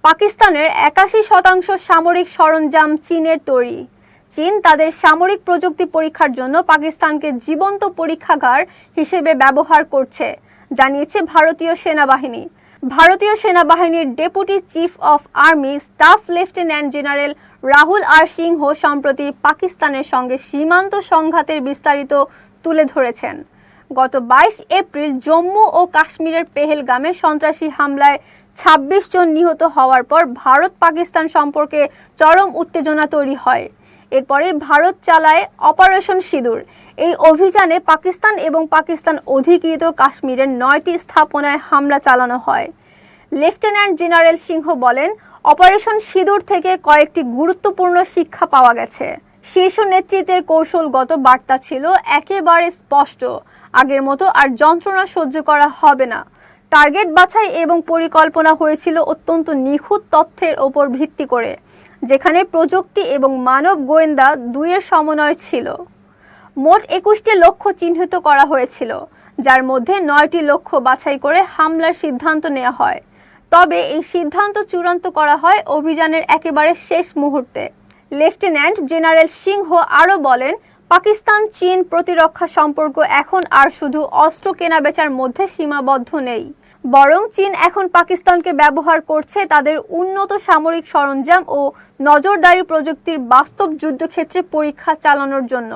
পাকিস্তানের ৮১% সামরিক সরঞ্জাম চীনের তৈরি। চীন তাদের সামরিক প্রযুক্তি পরীক্ষার জন্য পাকিস্তানকে জীবন্ত পরীক্ষাগার হিসেবে ব্যবহার করছে, জানিয়েছে ভারতীয় সেনাবাহিনী। ভারতীয় সেনাবাহিনীর deputy chief of army staff lieutenant general Rahul R Singh সম্প্রতি পাকিস্তানের সঙ্গে সীমান্ত সংঘাতের বিস্তারিত তুলে ধরেছেন। গত ২২ এপ্রিল জম্মু ও কাশ্মীরের পেহেলগামে সন্ত্রাসী হামলায় ২৬ জন নিহত হওয়ার পর ভারত পাকিস্তান সম্পর্কে চরম উত্তেজনা তৈরি হয়। এরপরে ভারত চালায় অপারেশন সিঁদুর। এই অভিযানে পাকিস্তান এবং পাকিস্তান অধিকৃত কাশ্মীরের ৯টি স্থাপনায় হামলা চালানো হয়। লেফটেন্যান্ট জেনারেল সিংহ বলেন, অপারেশন সিঁদুর থেকে কয়েকটি গুরুত্বপূর্ণ শিক্ষা পাওয়া গেছে। শীর্ষ নেতৃত্বের কৌশলগত বার্তা ছিল একেবারে স্পষ্ট, আগের মতো আর যন্ত্রণা সহ্য করা হবে না। টার্গেট বাছাই এবং পরিকল্পনা হয়েছিল অত্যন্ত নিখুঁত তথ্যের ওপর ভিত্তি করে, যেখানে প্রযুক্তি এবং মানব গোয়েন্দা দুইয়ের সমন্বয় ছিল। মোট ২১টি লক্ষ্য চিহ্নিত করা হয়েছিল, যার মধ্যে ৯টি লক্ষ্য বাছাই করে হামলার সিদ্ধান্ত নেওয়া হয়। তবে এই সিদ্ধান্ত চূড়ান্ত করা হয় অভিযানের একেবারে শেষ মুহূর্তে। লেফটেন্যান্ট জেনারেল সিংহ আরও বলেন, পাকিস্তান চীন প্রতিরক্ষা সম্পর্ক এখন আর শুধু অস্ত্র কেনাবেচার মধ্যে সীমাবদ্ধ নেই, বরং চীন এখন পাকিস্তানকে ব্যবহার করছে তাদের উন্নত সামরিক সরঞ্জাম ও নজরদারি প্রযুক্তির বাস্তব যুদ্ধক্ষেত্রে পরীক্ষা চালানোর জন্য।